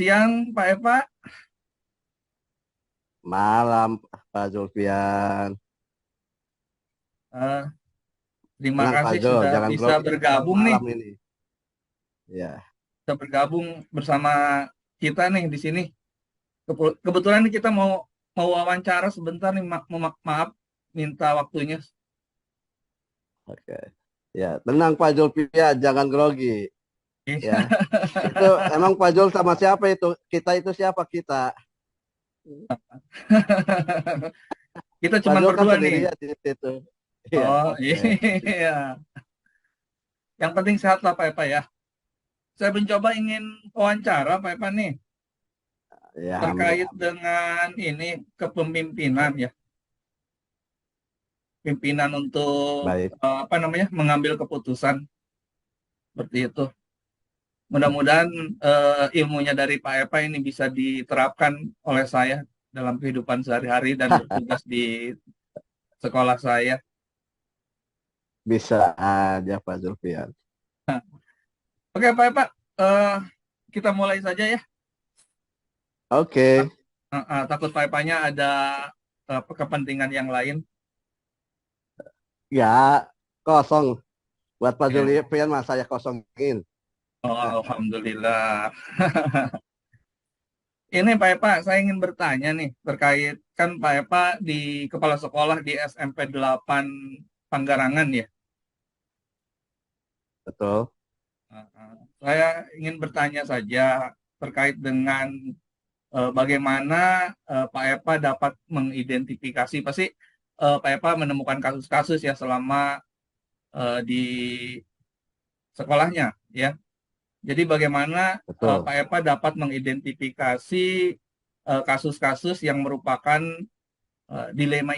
siang, Pak Eva. Malam, Pak Zulfian. Eh, Terima Tenang, Pak kasih Zul, sudah jangan bisa grogi bergabung nih, malam ini. Ya, bisa bergabung bersama kita nih di sini. Kebetulan nih kita mau mau wawancara sebentar nih, maaf, minta waktunya. oke. Ya, tenang Pak Zulfian, jangan grogi. Ya, itu emang Pak Zul sama siapa itu? Kita itu siapa kita? Kita Pak cuma Zul kan berdua nih. sendirian di situ. Iya, Oh oke. iya, yang penting sehat lah Pak Eva ya. Saya mencoba ingin wawancara Pak Eva nih Ya, amin, terkait amin. dengan ini kepemimpinan ya, pimpinan untuk Baik. apa namanya mengambil keputusan seperti itu. Mudah-mudahan ilmunya dari Pak Eva ini bisa diterapkan oleh saya dalam kehidupan sehari-hari dan bertugas di sekolah saya. Bisa aja Pak Zulfian. Oke, Pak Eva, eh, kita mulai saja ya. Oke. Takut Pak Eva-nya ada kepentingan yang lain. Ya, kosong. Buat Pak Ya. Zulfian mah saya kosongin. Oh, Alhamdulillah. Ini Pak Eva, saya ingin bertanya nih terkait kan Pak Eva di kepala sekolah di SMP 8 Panggarangan ya. Betul. Saya ingin bertanya saja terkait dengan bagaimana Pak Eva dapat mengidentifikasi, pasti Pak Eva menemukan kasus-kasus ya selama di sekolahnya ya. Jadi bagaimana Betul. Pak Eva dapat mengidentifikasi kasus-kasus yang merupakan dilema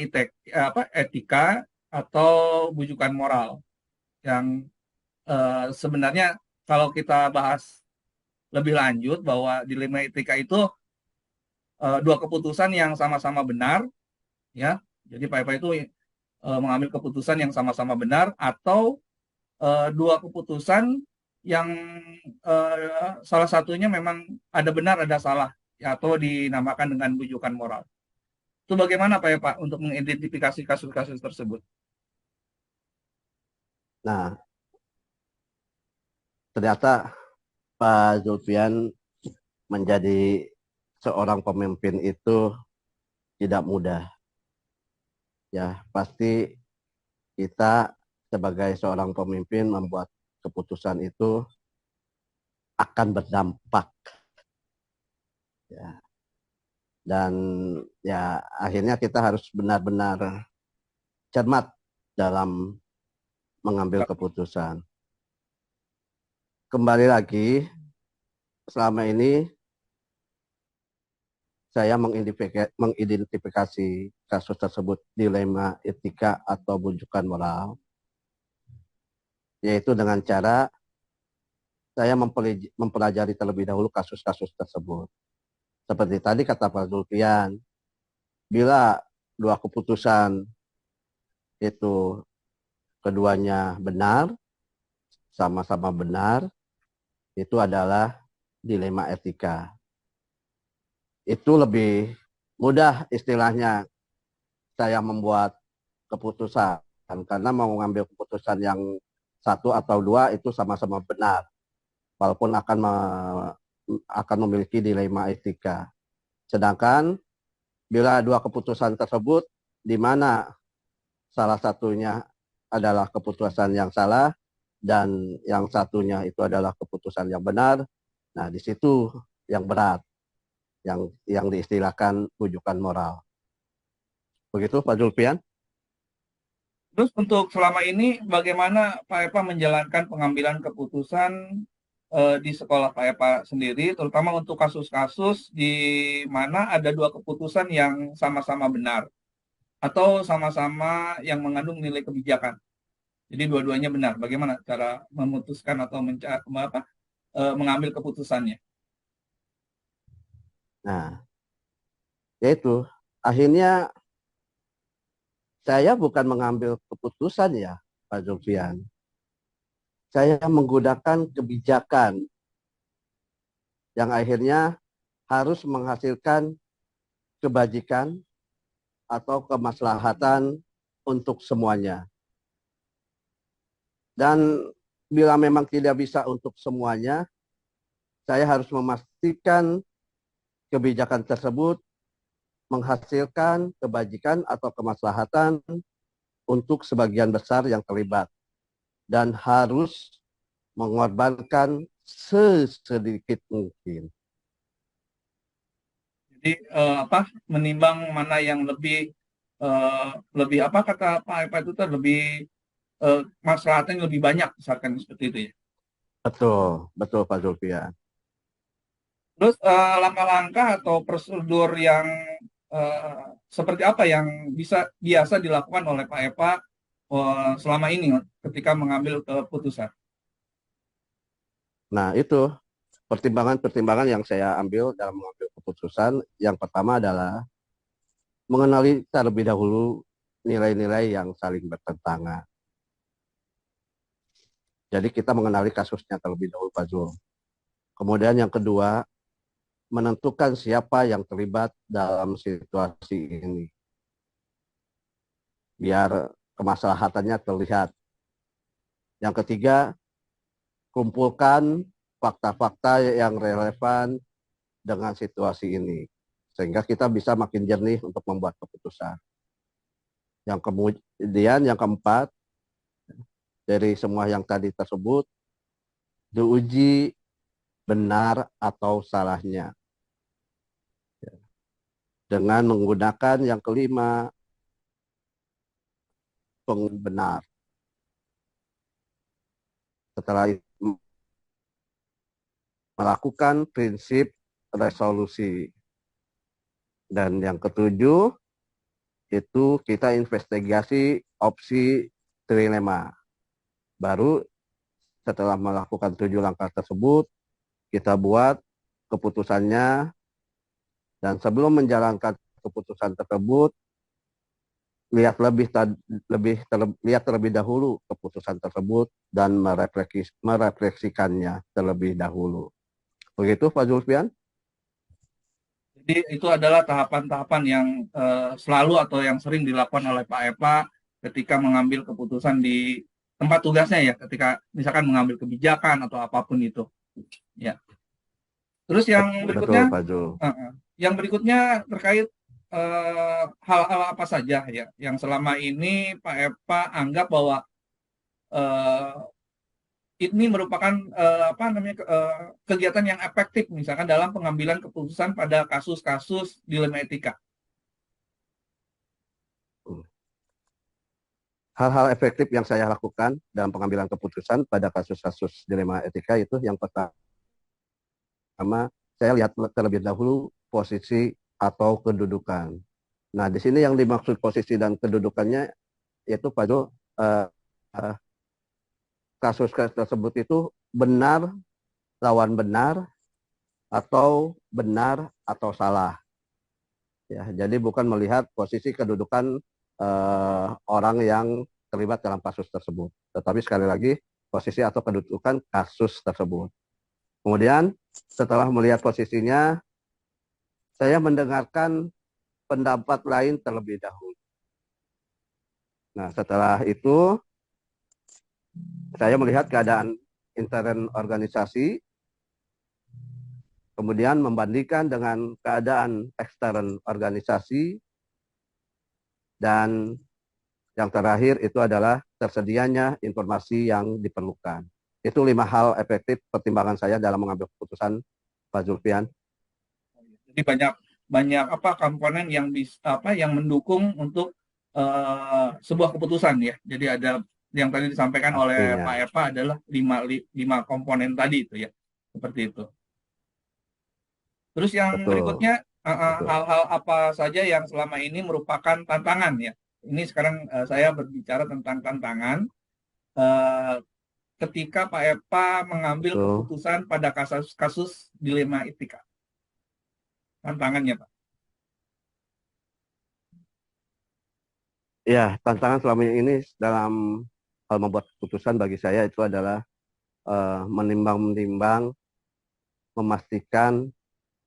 etika atau bujukan moral yang sebenarnya kalau kita bahas lebih lanjut bahwa dilema etika itu dua keputusan yang sama-sama benar ya. Jadi Pak Eva itu mengambil keputusan yang sama-sama benar atau dua keputusan yang salah satunya memang ada benar ada salah ya, atau dinamakan dengan bujukan moral. Itu bagaimana Pak Eva untuk mengidentifikasi kasus-kasus tersebut? Nah, ternyata Pak Zulfian menjadi seorang pemimpin itu tidak mudah. Ya, pasti kita sebagai seorang pemimpin membuat keputusan itu akan berdampak. Ya. Dan ya akhirnya kita harus benar-benar cermat dalam mengambil keputusan. Kembali lagi, selama ini saya mengidentifikasi kasus tersebut dilema etika atau bujukan moral, yaitu dengan cara saya mempelajari terlebih dahulu kasus-kasus tersebut. Seperti tadi kata Pak Zulfian, bila dua keputusan itu keduanya benar, sama-sama benar, itu adalah dilema etika. Itu lebih mudah istilahnya saya membuat keputusan karena mau mengambil keputusan yang satu atau dua itu sama-sama benar walaupun akan memiliki dilema etika. Sedangkan bila dua keputusan tersebut di mana salah satunya adalah keputusan yang salah dan yang satunya itu adalah keputusan yang benar, nah di situ yang berat, yang diistilahkan rujukan moral. Begitu Pak Zulfian? Terus untuk selama ini bagaimana Pak Eva menjalankan pengambilan keputusan di sekolah Pak Eva sendiri, terutama untuk kasus-kasus di mana ada dua keputusan yang sama-sama benar atau sama-sama yang mengandung nilai kebijakan. Jadi dua-duanya benar. Bagaimana cara memutuskan atau mengambil keputusannya? Nah, yaitu akhirnya saya bukan mengambil keputusan ya Pak Zulfian. Saya menggunakan kebijakan yang akhirnya harus menghasilkan kebajikan atau kemaslahatan untuk semuanya. Dan bila memang tidak bisa untuk semuanya, saya harus memastikan kebijakan tersebut menghasilkan kebajikan atau kemaslahatan untuk sebagian besar yang terlibat dan harus mengorbankan sesedikit mungkin. Jadi menimbang mana yang lebih apa kata Pak Epa itu lebih masalahnya lebih banyak misalkan seperti itu ya. Betul, betul Pak Zulfian. Terus langkah-langkah atau prosedur yang seperti apa yang biasa dilakukan oleh Pak Epa selama ini ketika mengambil keputusan? Nah, itu pertimbangan-pertimbangan yang saya ambil dalam mengambil keputusan. Yang pertama adalah mengenali terlebih dahulu nilai-nilai yang saling bertentangan. Jadi kita mengenali kasusnya terlebih dahulu, Pak Zul. Kemudian yang kedua, menentukan siapa yang terlibat dalam situasi ini. Biar kemaslahatannya terlihat. Yang ketiga, kumpulkan fakta-fakta yang relevan dengan situasi ini. Sehingga kita bisa makin jernih untuk membuat keputusan. Yang kemudian, yang keempat, dari semua yang tadi tersebut, diuji benar atau salahnya. Dengan menggunakan yang kelima, pembenar. Setelah itu, melakukan prinsip resolusi. Dan yang ketujuh, itu kita investigasi opsi trilema. Baru setelah melakukan 7 langkah tersebut, kita buat keputusannya, dan sebelum menjalankan keputusan tersebut, lihat terlebih dahulu keputusan tersebut dan merefleksikannya terlebih dahulu. Begitu Pak Zulfian? Jadi itu adalah tahapan-tahapan yang selalu atau yang sering dilakukan oleh Pak Epa ketika mengambil keputusan di tempat tugasnya ya, ketika misalkan mengambil kebijakan atau apapun itu. Ya. Terus Betul Pak Zul. yang berikutnya terkait hal-hal apa saja ya yang selama ini Pak Epa anggap bahwa eh, ini merupakan kegiatan yang efektif misalkan dalam pengambilan keputusan pada kasus-kasus dilema etika. Hal-hal efektif yang saya lakukan dalam pengambilan keputusan pada kasus-kasus dilema etika itu yang pertama, saya lihat terlebih dahulu posisi atau kedudukan. Nah, di sini yang dimaksud posisi dan kedudukannya yaitu Pak Jo, kasus tersebut itu benar lawan benar atau salah. Ya, jadi bukan melihat posisi kedudukan orang yang terlibat dalam kasus tersebut, tetapi sekali lagi posisi atau kedudukan kasus tersebut. Kemudian setelah melihat posisinya, saya mendengarkan pendapat lain terlebih dahulu. Nah, setelah itu saya melihat keadaan intern organisasi, kemudian membandingkan dengan keadaan ekstern organisasi, dan yang terakhir itu adalah tersedianya informasi yang diperlukan. Itu 5 hal efektif pertimbangan saya dalam mengambil keputusan, Pak Zulfian. Jadi banyak komponen yang mendukung untuk sebuah keputusan ya. Jadi ada yang tadi disampaikan oleh Pastinya. Pak Epa adalah lima komponen tadi itu ya. Seperti itu. Terus yang Betul. berikutnya Betul. hal-hal apa saja yang selama ini merupakan tantangan ya. Ini sekarang saya berbicara tentang tantangan ketika Pak Epa mengambil Betul. keputusan pada kasus-kasus dilema etika. Tantangannya Pak. Ya, tantangan selama ini dalam hal membuat keputusan bagi saya itu adalah menimbang-menimbang, memastikan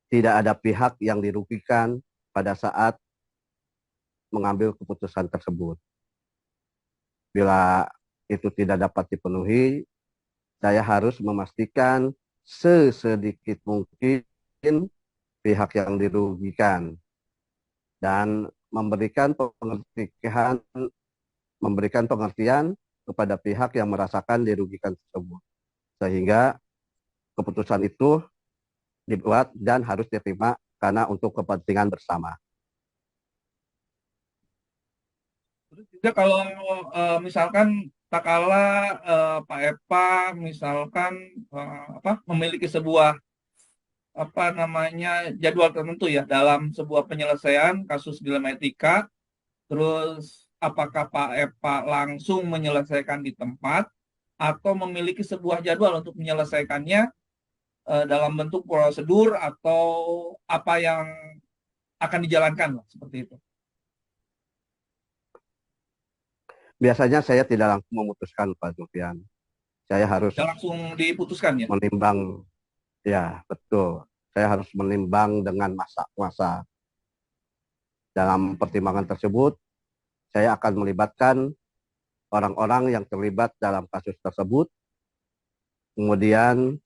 tidak ada pihak yang dirugikan pada saat mengambil keputusan tersebut. Bila itu tidak dapat dipenuhi, saya harus memastikan sesedikit mungkin pihak yang dirugikan dan memberikan pengertian kepada pihak yang merasakan dirugikan tersebut, sehingga keputusan itu dibuat dan harus diterima karena untuk kepentingan bersama. Terus juga kalau misalkan tak kala Pak Epa misalkan memiliki sebuah jadwal tertentu ya dalam sebuah penyelesaian kasus dilema etika, terus apakah Pak Epa langsung menyelesaikan di tempat atau memiliki sebuah jadwal untuk menyelesaikannya dalam bentuk prosedur atau apa yang akan dijalankan lah, seperti itu. Biasanya saya tidak langsung memutuskan, Pak Zulfian. Saya harus Ya, langsung diputuskan ya. menimbang, ya betul. Saya harus menimbang dengan masa. Dalam pertimbangan tersebut, saya akan melibatkan orang-orang yang terlibat dalam kasus tersebut, kemudian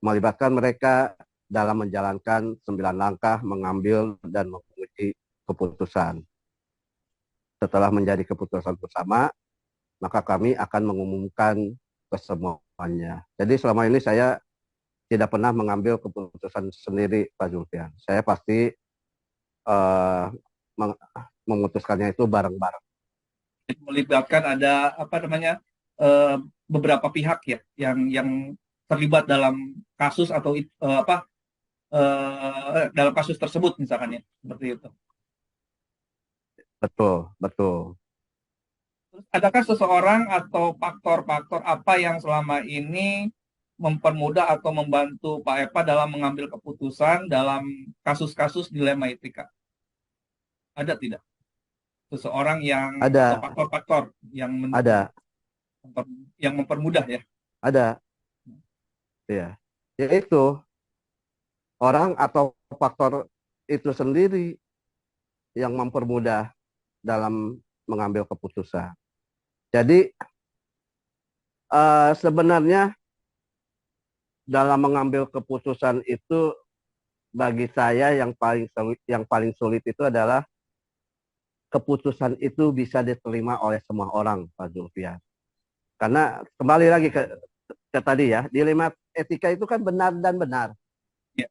melibatkan mereka dalam menjalankan 9 langkah mengambil dan menguji keputusan. Setelah menjadi keputusan bersama, maka kami akan mengumumkan ke semuanya. Jadi selama ini saya tidak pernah mengambil keputusan sendiri, Pak Zulfian. Saya pasti uh, memutuskannya itu bareng-bareng. Melibatkan ada beberapa pihak ya yang terlibat dalam kasus atau dalam kasus tersebut misalkan ya, seperti itu. Betul, betul. Terus adakah seseorang atau faktor-faktor apa yang selama ini mempermudah atau membantu Pak Epa dalam mengambil keputusan dalam kasus-kasus dilema etika? Ada tidak seseorang yang atau Ada, faktor-faktor ada, yang mempermudah ya? ada. Ya, yaitu orang atau faktor itu sendiri yang mempermudah dalam mengambil keputusan. Jadi sebenarnya dalam mengambil keputusan itu bagi saya yang paling sulit itu adalah keputusan itu bisa diterima oleh semua orang, Pak Zulfian. Karena kembali lagi ke tadi ya, dilema etika itu kan benar dan benar. Ya,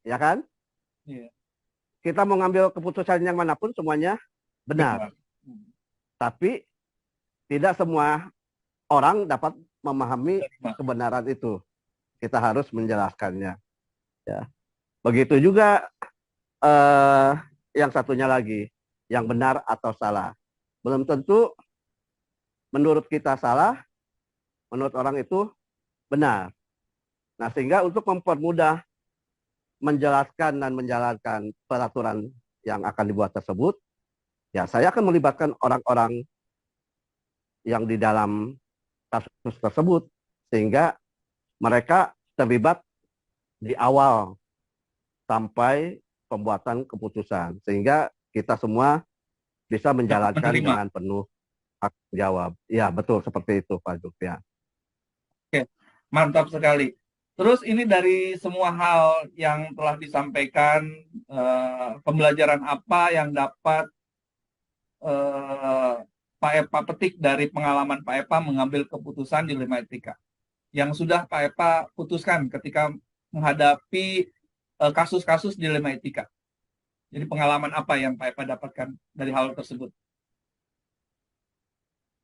ya kan? ya. Kita mau ngambil keputusan yang manapun semuanya benar. Tapi tidak semua orang dapat memahami kebenaran itu. Kita harus menjelaskannya. Ya. Begitu juga yang satunya lagi, yang benar atau salah. Belum tentu menurut kita salah, menurut orang itu benar. Nah, sehingga untuk mempermudah menjelaskan dan menjalankan peraturan yang akan dibuat tersebut, ya saya akan melibatkan orang-orang yang di dalam kasus tersebut, sehingga mereka terlibat di awal sampai pembuatan keputusan, sehingga kita semua bisa menjalankan dengan penuh hak jawab. Ya, betul seperti itu, Pak Zulfian. Oke, mantap sekali. Terus ini dari semua hal yang telah disampaikan, pembelajaran apa yang dapat Pak Epa petik dari pengalaman Pak Epa mengambil keputusan dilema etika yang sudah Pak Epa putuskan ketika menghadapi kasus-kasus dilema etika. Jadi pengalaman apa yang Pak Epa dapatkan dari hal tersebut?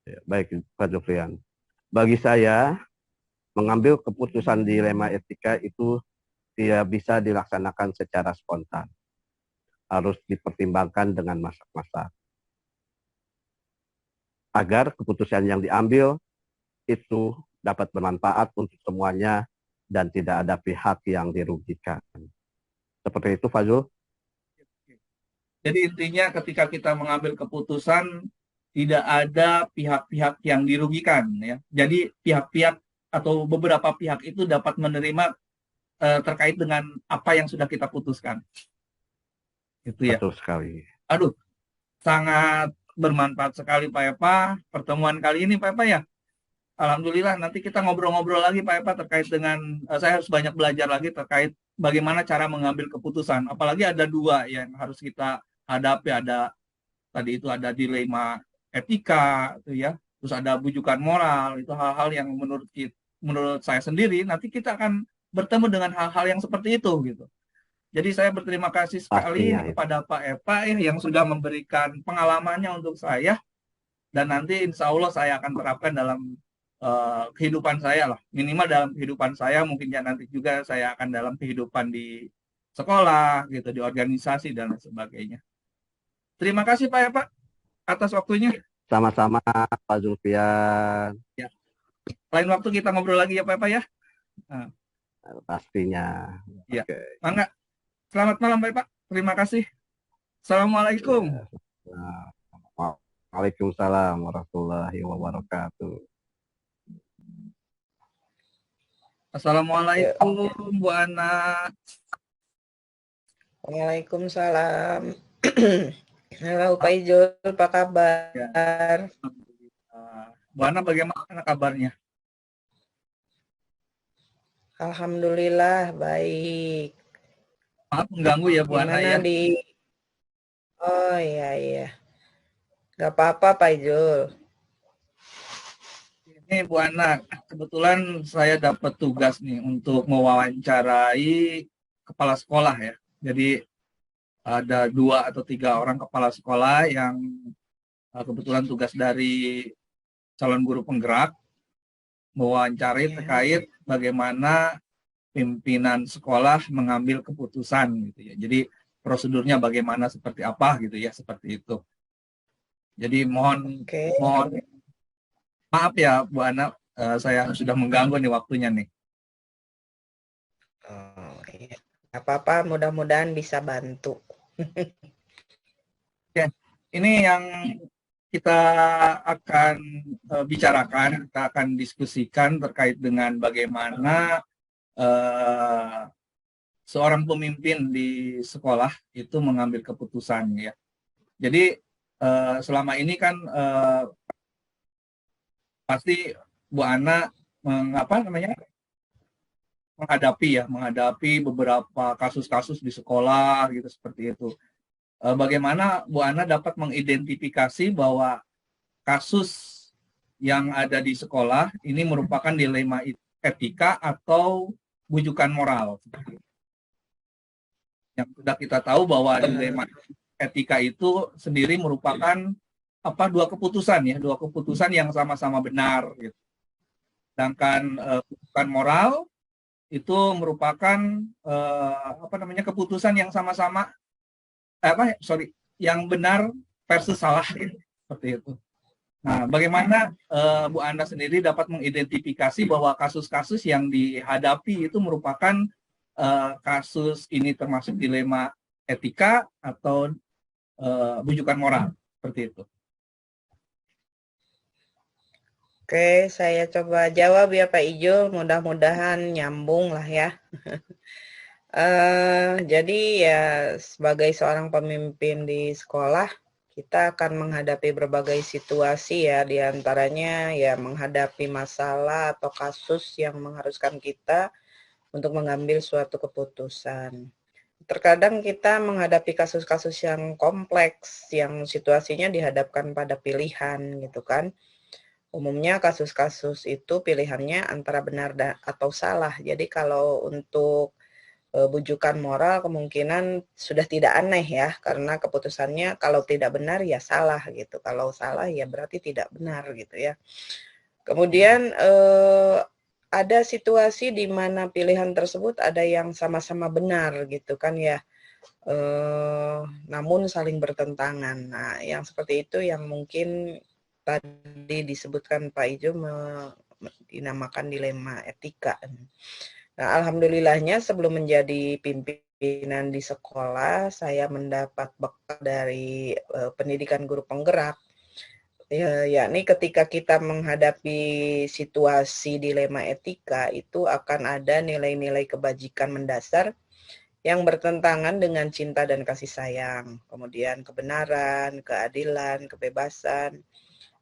Ya, baik, Pak Zulfian. Bagi saya, mengambil keputusan dilema etika itu tidak bisa dilaksanakan secara spontan. Harus dipertimbangkan dengan masak-masak. Agar keputusan yang diambil itu dapat bermanfaat untuk semuanya dan tidak ada pihak yang dirugikan. Seperti itu, Fazul. Jadi intinya ketika kita mengambil keputusan tidak ada pihak-pihak yang dirugikan ya. Jadi pihak-pihak atau beberapa pihak itu dapat menerima terkait dengan apa yang sudah kita putuskan. Gitu ya. Betul sekali. Aduh, sangat bermanfaat sekali Pak Epa pertemuan kali ini Pak Epa ya. Alhamdulillah nanti kita ngobrol-ngobrol lagi Pak Epa terkait dengan saya harus banyak belajar lagi terkait bagaimana cara mengambil keputusan. Apalagi ada dua yang harus kita hadapi, ada tadi itu ada dilema etika itu ya, terus ada bujukan moral, itu hal-hal yang menurut saya sendiri nanti kita akan bertemu dengan hal-hal yang seperti itu gitu. Jadi saya berterima kasih sekali Pastinya itu. kepada Pak Epa ya, yang sudah memberikan pengalamannya untuk saya, dan nanti insya Allah saya akan terapkan dalam kehidupan saya lah, minimal dalam kehidupan saya, mungkin ya nanti juga saya akan dalam kehidupan di sekolah gitu, di organisasi dan lain sebagainya. Terima kasih Pak Epa atas waktunya. Sama-sama Pak Zulfian. Ya. Lain waktu kita ngobrol lagi ya Pak Epa ya. Nah, pastinya. ya. Oke. Mangga. Selamat malam Pak Epa. Terima kasih. Assalamualaikum. Ya. Waalaikumsalam warahmatullahi wabarakatuh. Assalamualaikum Bu Ana. Waalaikumsalam. Halo Pak Ijul, apa kabar? Ya. Bu Ana bagaimana kabarnya? Alhamdulillah baik. Maaf mengganggu ya Bu Ana ya. Oh iya. Gak apa-apa Pak Ijul. Ini Bu Ana, kebetulan saya dapat tugas nih untuk mewawancarai kepala sekolah ya. Jadi ada 2 atau 3 orang kepala sekolah yang kebetulan tugas dari calon guru penggerak mewawancarai terkait bagaimana pimpinan sekolah mengambil keputusan gitu ya. Jadi prosedurnya bagaimana, seperti apa gitu ya, seperti itu. Jadi mohon maaf ya Bu Ana, saya sudah mengganggu nih waktunya nih. Oh iya, gak apa-apa, mudah-mudahan bisa bantu. Ya, ini yang kita akan bicarakan, kita akan diskusikan terkait dengan bagaimana seorang pemimpin di sekolah itu mengambil keputusan ya. Jadi selama ini kan pasti Bu Ana menghadapi beberapa kasus-kasus di sekolah gitu, seperti itu. Bagaimana Bu Ana dapat mengidentifikasi bahwa kasus yang ada di sekolah ini merupakan dilema etika atau bujukan moral. Yang sudah kita tahu bahwa dilema etika itu sendiri merupakan dua keputusan yang sama-sama benar gitu. Sedangkan bujukan moral itu merupakan keputusan yang sama-sama yang benar versus salah gitu. Seperti itu. Nah, bagaimana Bu Ana sendiri dapat mengidentifikasi bahwa kasus-kasus yang dihadapi itu merupakan kasus ini termasuk dilema etika atau bujukan moral, seperti itu. Oke, saya coba jawab ya Pak Ijul, mudah-mudahan nyambung lah ya. Jadi ya sebagai seorang pemimpin di sekolah, kita akan menghadapi berbagai situasi ya, diantaranya ya menghadapi masalah atau kasus yang mengharuskan kita untuk mengambil suatu keputusan. Terkadang kita menghadapi kasus-kasus yang kompleks, yang situasinya dihadapkan pada pilihan gitu kan. Umumnya kasus-kasus itu pilihannya antara benar atau salah. Jadi kalau untuk bujukan moral kemungkinan sudah tidak aneh ya, karena keputusannya kalau tidak benar ya salah gitu. Kalau salah ya berarti tidak benar gitu ya. Kemudian ada situasi di mana pilihan tersebut ada yang sama-sama benar gitu kan ya. Namun saling bertentangan. Nah, yang seperti itu yang mungkin tadi disebutkan Pak Ijo dinamakan dilema etika. Nah, alhamdulillahnya sebelum menjadi pimpinan di sekolah, saya mendapat bekal dari pendidikan guru penggerak Ya, yakni ketika kita menghadapi situasi dilema etika, itu akan ada nilai-nilai kebajikan mendasar yang bertentangan dengan cinta dan kasih sayang, kemudian kebenaran, keadilan, kebebasan,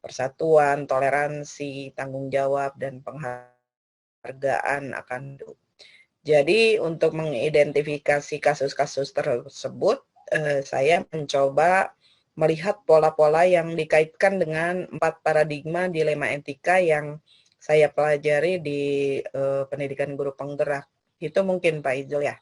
persatuan, toleransi, tanggung jawab, dan penghargaan akan hidup. Jadi untuk mengidentifikasi kasus-kasus tersebut, saya mencoba melihat pola-pola yang dikaitkan dengan 4 paradigma dilema etika yang saya pelajari di pendidikan guru penggerak. Itu mungkin Pak Ijul ya.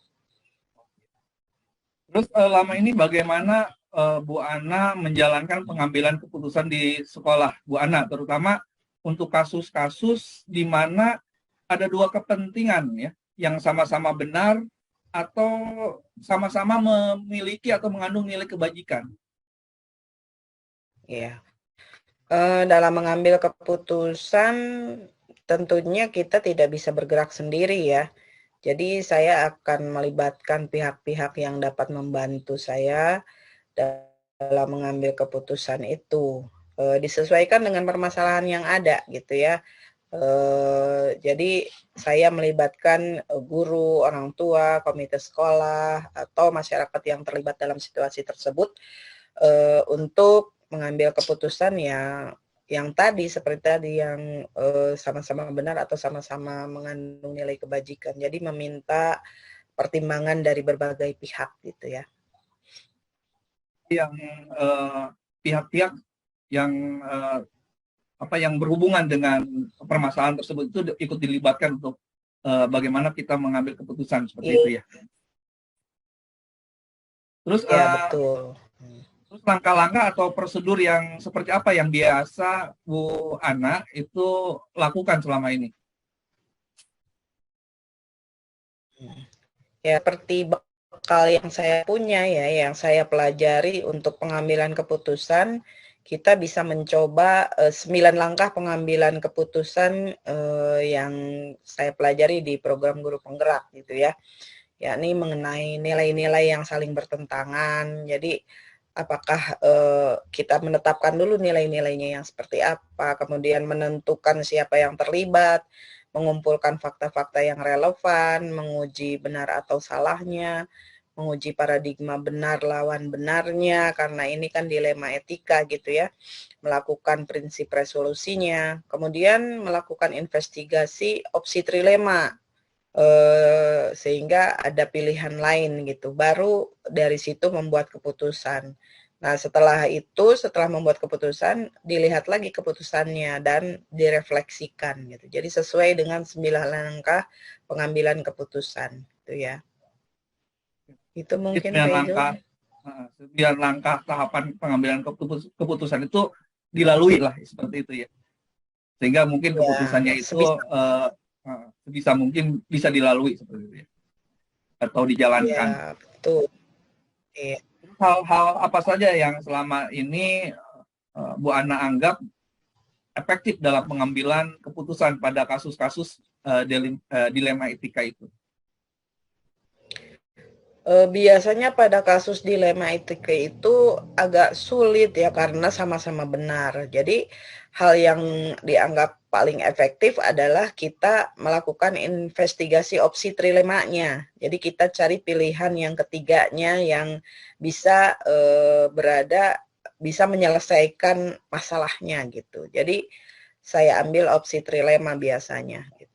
Terus lama ini bagaimana Bu Ana menjalankan pengambilan keputusan di sekolah, Bu Ana, terutama untuk kasus-kasus di mana ada dua kepentingan ya, yang sama-sama benar atau sama-sama memiliki atau mengandung nilai kebajikan. Ya. Dalam mengambil keputusan tentunya kita tidak bisa bergerak sendiri ya. Jadi saya akan melibatkan pihak-pihak yang dapat membantu saya dalam mengambil keputusan itu. Disesuaikan dengan permasalahan yang ada gitu ya. Jadi saya melibatkan guru, orang tua, komite sekolah, atau masyarakat yang terlibat dalam situasi tersebut untuk mengambil keputusan yang tadi seperti tadi yang sama-sama benar atau sama-sama mengandung nilai kebajikan. Jadi meminta pertimbangan dari berbagai pihak gitu ya. Yang pihak-pihak yang yang berhubungan dengan permasalahan tersebut itu ikut dilibatkan untuk bagaimana kita mengambil keputusan seperti itu ya. Terus ya betul. Terus langkah-langkah atau prosedur yang seperti apa yang biasa Bu Ana itu lakukan selama ini? Ya seperti bekal yang saya punya ya, yang saya pelajari untuk pengambilan keputusan, kita bisa mencoba 9 langkah pengambilan keputusan yang saya pelajari di program guru penggerak gitu ya. Yakni mengenai nilai-nilai yang saling bertentangan. Jadi apakah kita menetapkan dulu nilai-nilainya yang seperti apa, kemudian menentukan siapa yang terlibat, mengumpulkan fakta-fakta yang relevan, menguji benar atau salahnya, menguji paradigma benar lawan benarnya, karena ini kan dilema etika gitu ya, melakukan prinsip resolusinya, kemudian melakukan investigasi opsi trilema, sehingga ada pilihan lain gitu, baru dari situ membuat keputusan. Nah setelah itu, setelah membuat keputusan, dilihat lagi keputusannya dan direfleksikan gitu. Jadi sesuai dengan 9 langkah pengambilan keputusan gitu ya. Itu mungkin Pak Ijul. 9 langkah tahapan pengambilan keputusan itu dilalui lah seperti itu ya. Sehingga mungkin keputusannya itu sebisa mungkin bisa dilalui seperti itu ya. Atau dijalankan. Ya, betul. Iya. Hal-hal apa saja yang selama ini Bu Ana anggap efektif dalam pengambilan keputusan pada kasus-kasus dilema etika itu? Biasanya pada kasus dilema etika itu agak sulit ya karena sama-sama benar. Jadi hal yang dianggap paling efektif adalah kita melakukan investigasi opsi trilemanya. Jadi kita cari pilihan yang ketiganya yang bisa bisa menyelesaikan masalahnya gitu. Jadi saya ambil opsi trilema biasanya. Jadi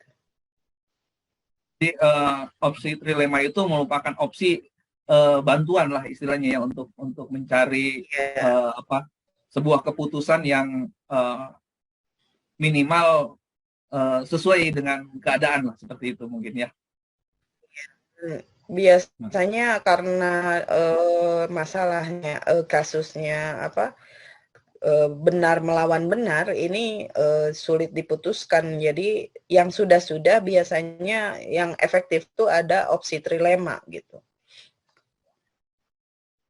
opsi trilema itu merupakan opsi bantuan lah istilahnya ya untuk mencari sebuah keputusan yang minimal sesuai dengan keadaan lah seperti itu mungkin ya. Biasanya karena masalahnya kasusnya benar melawan benar ini sulit diputuskan. Jadi yang sudah biasanya yang efektif itu ada opsi trilema gitu.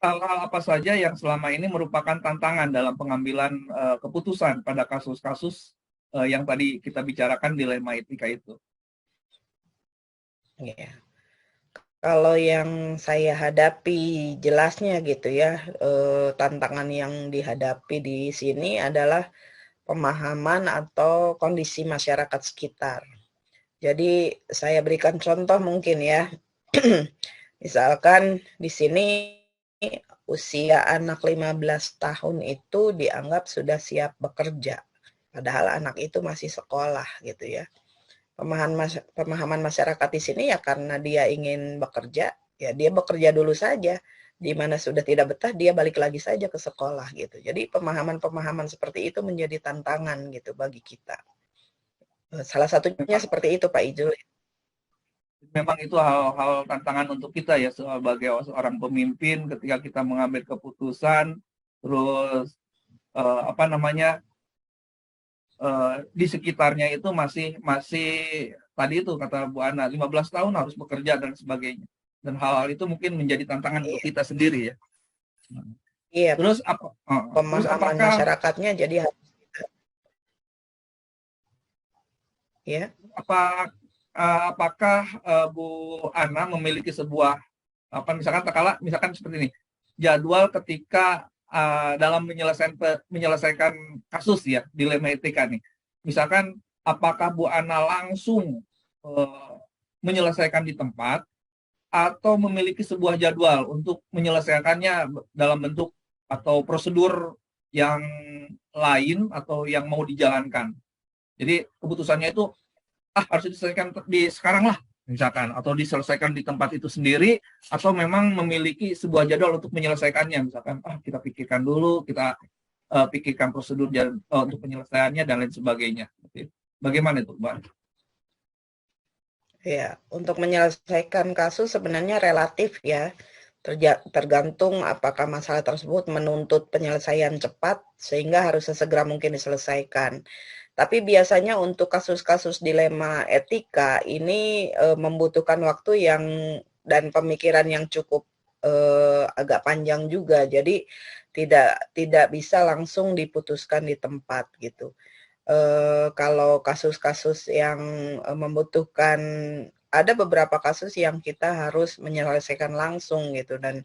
Hal-hal apa saja yang selama ini merupakan tantangan dalam pengambilan keputusan pada kasus-kasus yang tadi kita bicarakan dilema etika itu? Ya. Kalau yang saya hadapi jelasnya gitu ya, tantangan yang dihadapi di sini adalah pemahaman atau kondisi masyarakat sekitar. Jadi saya berikan contoh mungkin ya. Misalkan di sini usia anak 15 tahun itu dianggap sudah siap bekerja, padahal anak itu masih sekolah gitu ya. Pemahaman masyarakat di sini ya karena dia ingin bekerja, ya dia bekerja dulu saja. Di mana sudah tidak betah, dia balik lagi saja ke sekolah gitu. Jadi pemahaman-pemahaman seperti itu menjadi tantangan gitu bagi kita. Salah satunya Memang, seperti itu Pak Ijul. memang itu hal-hal tantangan untuk kita ya sebagai seorang pemimpin ketika kita mengambil keputusan, terus apa namanya, di sekitarnya itu masih masih tadi itu kata Bu Ana 15 tahun harus bekerja dan sebagainya, dan hal-hal itu mungkin menjadi tantangan untuk Iya, kita sendiri ya. iya, Terus apa terus pemahaman apakah masyarakatnya jadi ya. apa apakah Bu Ana memiliki sebuah apa misalkan misalkan seperti ini, jadwal ketika dalam menyelesaikan kasus ya dilema etika nih, misalkan apakah Bu Ana langsung uh, menyelesaikan di tempat atau memiliki sebuah jadwal untuk menyelesaikannya dalam bentuk atau prosedur yang lain atau yang mau dijalankan. Jadi keputusannya itu harus diselesaikan di sekarang lah misalkan, atau diselesaikan di tempat itu sendiri, atau memang memiliki sebuah jadwal untuk menyelesaikannya, misalkan kita pikirkan dulu, kita pikirkan prosedur untuk penyelesaiannya dan lain sebagainya. Bagaimana itu Mbak? Ya, untuk menyelesaikan kasus sebenarnya relatif ya. Tergantung apakah masalah tersebut menuntut penyelesaian cepat sehingga harus sesegera mungkin diselesaikan. Tapi biasanya untuk kasus-kasus dilema etika ini membutuhkan waktu yang dan pemikiran yang cukup agak panjang juga. Jadi tidak bisa langsung diputuskan di tempat gitu. Kalau kasus-kasus yang membutuhkan ada beberapa kasus yang kita harus menyelesaikan langsung gitu dan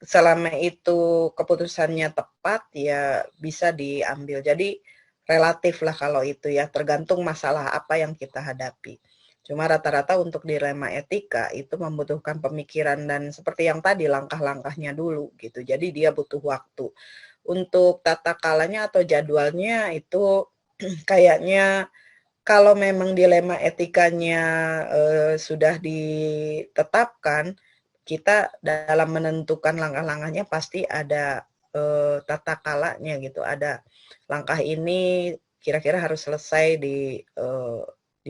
selama itu keputusannya tepat ya bisa diambil. Jadi relatif lah kalau itu ya, tergantung masalah apa yang kita hadapi. Cuma rata-rata untuk dilema etika itu membutuhkan pemikiran dan seperti yang tadi langkah-langkahnya dulu gitu. Jadi dia butuh waktu. Untuk tata kalanya atau jadwalnya itu kayaknya kalau memang dilema etikanya sudah ditetapkan, kita dalam menentukan langkah-langkahnya pasti ada tata kalanya gitu. Ada langkah ini kira-kira harus selesai di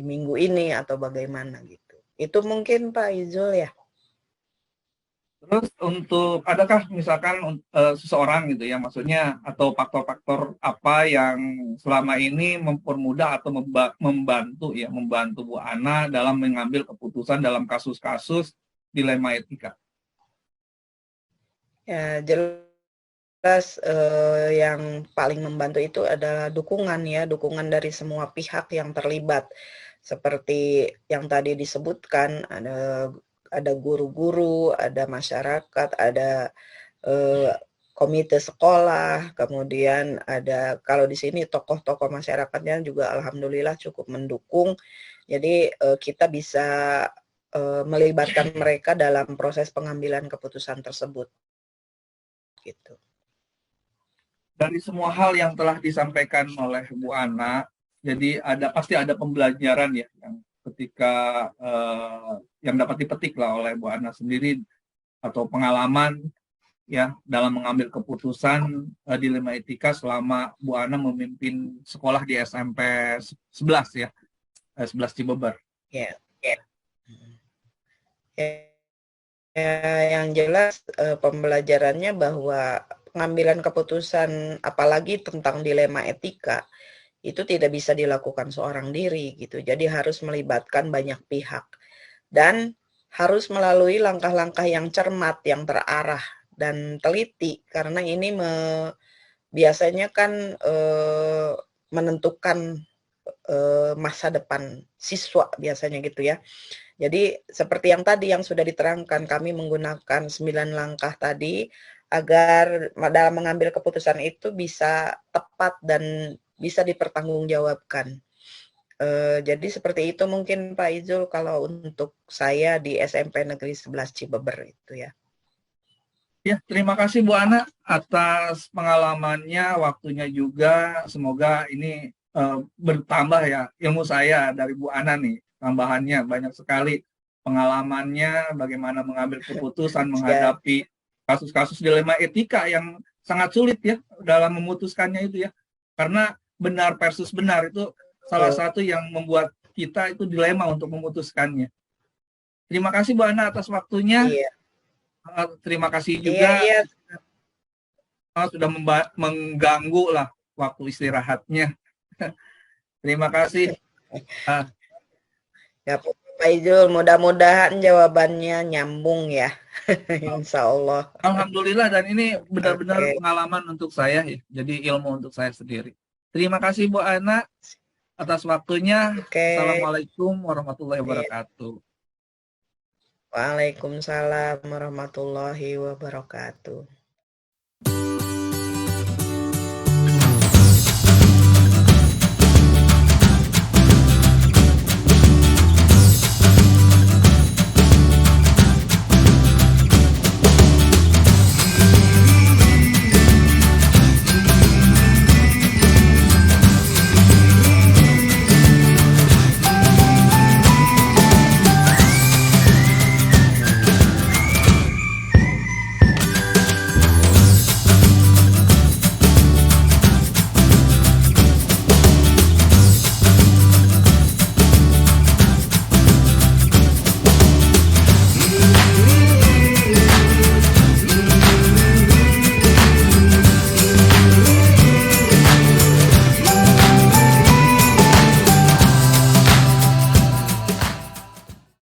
minggu ini atau bagaimana gitu. Itu mungkin Pak Izul ya. Terus untuk adakah misalkan seseorang gitu ya, maksudnya atau faktor-faktor apa yang selama ini mempermudah atau membantu Bu Ana dalam mengambil keputusan dalam kasus-kasus dilema etika? Ya, jelas yang paling membantu itu adalah dukungan ya, dukungan dari semua pihak yang terlibat. Seperti yang tadi disebutkan, ada guru-guru, ada masyarakat, ada komite sekolah, kemudian ada kalau di sini tokoh-tokoh masyarakatnya juga alhamdulillah cukup mendukung. Jadi kita bisa melibatkan mereka dalam proses pengambilan keputusan tersebut gitu. Dari semua hal yang telah disampaikan oleh Bu Ana, jadi pasti ada pembelajaran ya yang ketika yang dapat dipetik lah oleh Bu Ana sendiri, atau pengalaman ya dalam mengambil keputusan dilema etika selama Bu Ana memimpin sekolah di SMP 11 ya, 11 Cibeber. Ya. Yeah. Yang jelas pembelajarannya bahwa pengambilan keputusan apalagi tentang dilema etika itu tidak bisa dilakukan seorang diri gitu. Jadi harus melibatkan banyak pihak dan harus melalui langkah-langkah yang cermat, yang terarah dan teliti karena ini biasanya kan menentukan masa depan siswa biasanya gitu ya. Jadi seperti yang tadi yang sudah diterangkan, kami menggunakan 9 langkah tadi agar dalam mengambil keputusan itu bisa tepat dan bisa dipertanggungjawabkan. Jadi seperti itu mungkin Pak Izul kalau untuk saya di SMP Negeri 11 Cibeber itu ya. Ya, terima kasih Bu Ana atas pengalamannya, waktunya juga. Semoga ini bertambah ya ilmu saya dari Bu Ana nih. Tambahannya banyak sekali pengalamannya, bagaimana mengambil keputusan menghadapi kasus-kasus dilema etika yang sangat sulit ya dalam memutuskannya itu ya. Karena benar versus benar itu salah satu yang membuat kita itu dilema untuk memutuskannya. Terima kasih Bu Ana atas waktunya. Iya. Terima kasih juga sudah mengganggu lah waktu istirahatnya. Terima kasih. Ya Pak Izul, mudah-mudahan jawabannya nyambung ya. Insya Allah. Alhamdulillah, dan ini benar-benar pengalaman untuk saya ya. Jadi ilmu untuk saya sendiri. Terima kasih Bu Ana atas waktunya. Assalamualaikum warahmatullahi wabarakatuh. Waalaikumsalam warahmatullahi wabarakatuh.